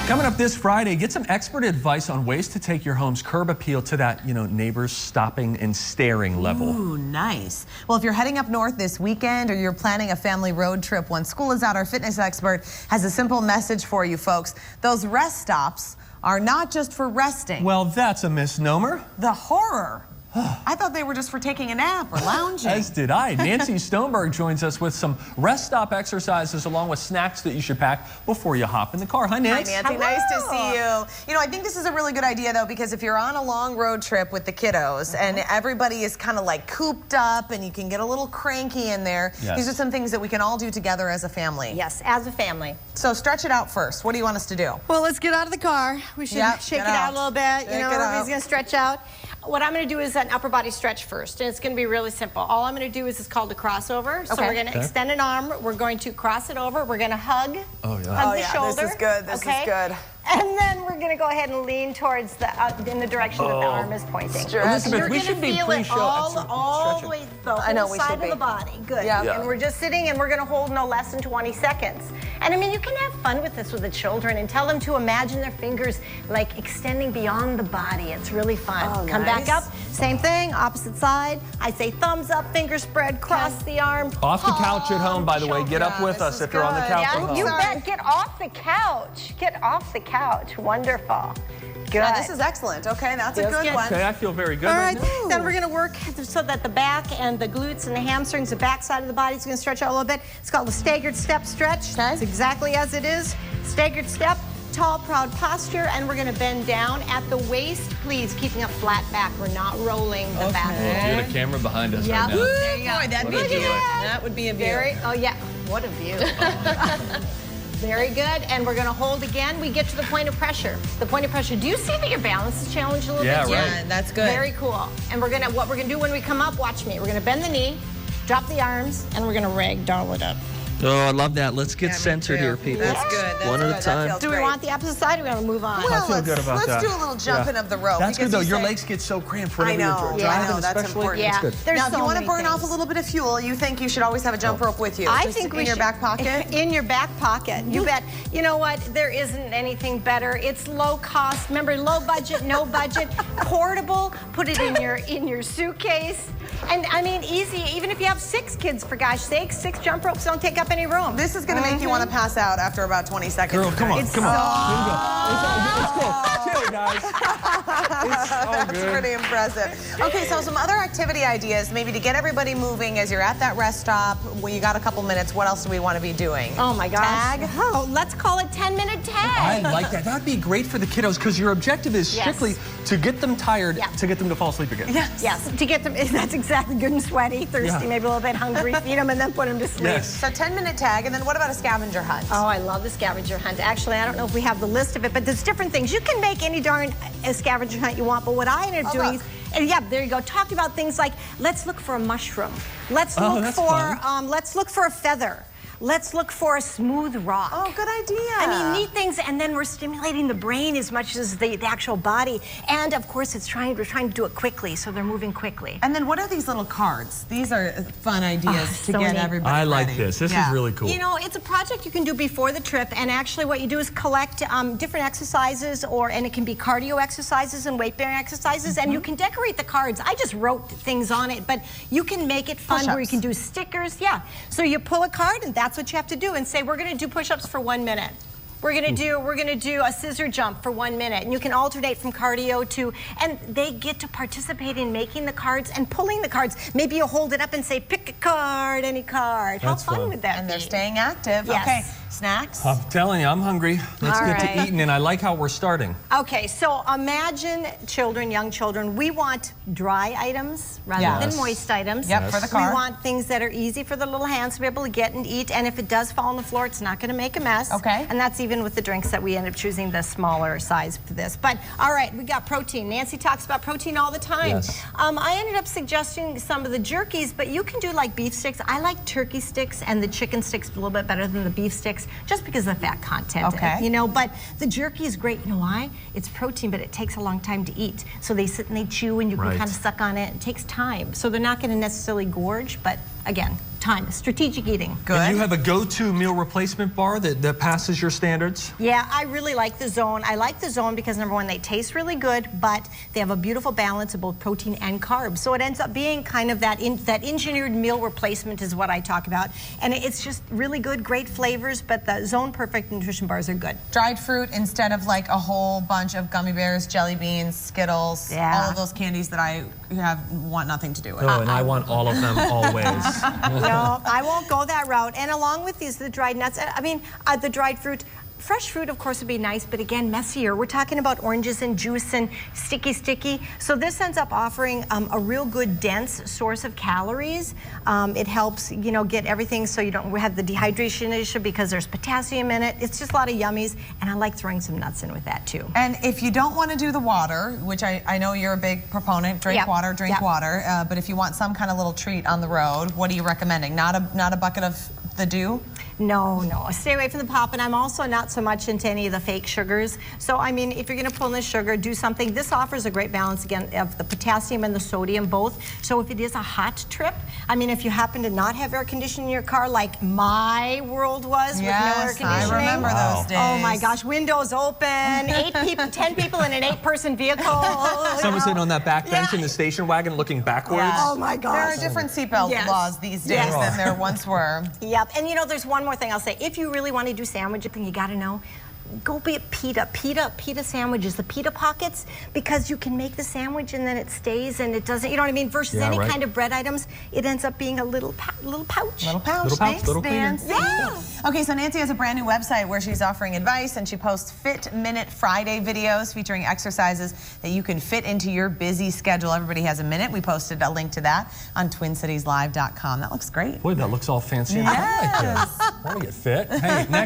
Coming up this Friday, get some expert advice on ways to take your home's curb appeal to that, neighbors stopping and staring level. Ooh, nice. Well, if you're heading up north this weekend or you're planning a family road trip when school is out, our fitness expert has a simple message for you folks. Those rest stops are not just for resting. Well, that's a misnomer. The horror. I thought they were just for taking a nap or lounging. As did I. Nancy Stoneberg joins us with some rest stop exercises along with snacks that you should pack before you hop in the car. Hi, Nancy. Hi, Nancy. Hello. Nice to see you. I think this is a really good idea, though, because if you're on a long road trip with the kiddos and everybody is kind of like cooped up and you can get a little cranky in there, these are some things that we can all do together as a family. Yes, as a family. So stretch it out first. What do you want us to do? Well, let's get out of the car. We should shake it out a little bit. Everybody's going to stretch out. What I'm going to do is an upper body stretch first, and it's going to be really simple. All I'm going to do is it's called a crossover. So we're going to extend an arm. We're going to cross it over. We're going to hug. Hug the shoulder. This is good. This is good. And then we're going to go ahead and lean towards in the direction that the arm is pointing. Elizabeth, we should be pre-show all the way the whole side of the body. Good. And we're just sitting, and we're going to hold no less than 20 seconds. And I mean, you can have fun with this with the children and tell them to imagine their fingers like extending beyond the body. It's really fun. Come back up. Same thing, opposite side. I say thumbs up, fingers spread, cross the arm. Off the couch at home, by the way. Get up with us if you're on the couch at home. You bet. Get off the couch. Get off the couch. Wonderful. Good. This is excellent. Okay, that's a good one. Okay, I feel very good. All right, then we're going to work so that the back and the glutes and the hamstrings, the back side of the body is going to stretch out a little bit. It's called a staggered step stretch. It's exactly as it is. Staggered step, tall, proud posture, and we're going to bend down at the waist, please, keeping a flat back. We're not rolling the back. We're doing a camera behind us right now. There you go. That'd be a view. That would be a view. What a view. Very good, and we're going to hold again. We get to the point of pressure. The point of pressure. Do you see that your balance is challenged a little bit? Yeah, that's good. Very cool. And what we're going to do when we come up, watch me. We're going to bend the knee, drop the arms, and we're going to ragdoll it up. Oh, I love that. Let's get centered here, people. That's good. One at a time. Do we want the opposite side? Or we're going to move on. Well, I feel good about that. Let's do a little jumping of the rope. That's good, though. Your legs get so cramped whenever you're driving, that's especially. important. Yeah. That's good. Now, if you want to burn off a little bit of fuel, you think you should always have a jump rope with you? I Just think in your back pocket? In your back pocket. You bet. You know what? There isn't anything better. It's low cost. Remember, low budget, no budget, portable. Put it in your suitcase. And I mean, easy. Even if you have 6 kids, for gosh sakes, 6 jump ropes don't take up any room. This is going to make you want to pass out after about 20 seconds. Girl, come on, come on. Here we go. It's cool. Chill, guys. That's pretty impressive. Okay, so some other activity ideas, maybe to get everybody moving as you're at that rest stop. When you got a couple minutes, what else do we want to be doing? Oh my gosh. Tag? Oh, let's call it 10-minute tag. I like that. That'd be great for the kiddos because your objective is strictly to get them tired, to get them to fall asleep again. Yes, to get them, that's exactly, good and sweaty, thirsty, maybe a little bit hungry, feed them and then put them to sleep. So 10-minute tag, and then what about a scavenger hunt? Oh, I love the scavenger hunt. Actually, I don't know if we have the list of it, but there's different things. You can make any darn scavenger hunt you want, but what I ended up doing is, there you go, talked about things like, let's look for a mushroom. Let's look for a feather. Let's look for a smooth rock. Oh, good idea. I mean, neat things, and then we're stimulating the brain as much as the actual body. And of course, we're trying to do it quickly, so they're moving quickly. And then what are these little cards? These are fun ideas to get everybody I like ready. this. This is really cool. You know, it's a project you can do before the trip, and actually what you do is collect different exercises, and it can be cardio exercises and weight-bearing exercises, and you can decorate the cards. I just wrote things on it, but you can make it fun where you can do stickers. So you pull a card, and that's what you have to do, and say, we're going to do push-ups for 1 minute. We're gonna do a scissor jump for 1 minute, and you can alternate from cardio to, and they get to participate in making the cards and pulling the cards. Maybe you hold it up and say, pick a card, any card. How fun would that be? And they're staying active. Okay, snacks? I'm telling you, I'm hungry. Let's get to eating, and I like how we're starting. Okay, so imagine children, young children, we want dry items rather than moist items. For the car. We want things that are easy for the little hands to be able to get and eat, and if it does fall on the floor, it's not gonna make a mess. And that's even with the drinks that we end up choosing the smaller size for this. But all right, we got protein. Nancy talks about protein all the time. I ended up suggesting some of the jerkies, but you can do like beef sticks. I like turkey sticks and the chicken sticks a little bit better than the beef sticks, just because of the fat content. You know, but the jerky is great. You know why? It's protein, but it takes a long time to eat. So they sit and they chew, and you can kind of suck on it. It takes time. So they're not going to necessarily gorge, but again, time. Strategic eating. Good. And you have a go-to meal replacement bar that passes your standards? Yeah, I really like the Zone. I like the Zone because, number one, they taste really good, but they have a beautiful balance of both protein and carbs. So it ends up being kind of that engineered meal replacement is what I talk about. And it's just really good, great flavors, but the Zone Perfect Nutrition Bars are good. Dried fruit instead of like a whole bunch of gummy bears, jelly beans, Skittles, all of those candies that I want nothing to do with. Oh, and I want all of them always. No, I won't go that route. And along with these, the dried nuts, the dried fruit, fresh fruit, of course, would be nice, but again, messier. We're talking about oranges and juice and sticky. So this ends up offering a real good, dense source of calories. It helps, get everything so you don't have the dehydration issue because there's potassium in it. It's just a lot of yummies, and I like throwing some nuts in with that, too. And if you don't want to do the water, which I know you're a big proponent, drink water, but if you want some kind of little treat on the road, what are you recommending? Not a bucket of the dew? No. Stay away from the pop, and I'm also not so much into any of the fake sugars. So, I mean, if you're going to pull in the sugar, do something. This offers a great balance, again, of the potassium and the sodium both. So if it is a hot trip, I mean, if you happen to not have air conditioning in your car, like my world was with no air conditioning. I remember those days. Oh, my gosh. Windows open, 8 people, 10 people in an 8-person vehicle. Someone sitting on that back bench in the station wagon looking backwards. Yes. Oh, my gosh. There are different seatbelt laws these days than there once were. Yep. And, there's one more thing I'll say. If you really want to do sandwiches, you got to know, go be a pita sandwiches, the pita pockets, because you can make the sandwich and then it stays and it doesn't, you know what I mean? Versus any kind of bread items, it ends up being a little pouch. Little pouch. Thanks, little Nancy. Yeah. Okay, so Nancy has a brand new website where she's offering advice, and she posts Fit Minute Friday videos featuring exercises that you can fit into your busy schedule. Everybody has a minute. We posted a link to that on TwinCitiesLive.com. That looks great. Boy, that looks all fancy and right there. Want to get fit? Hey, next.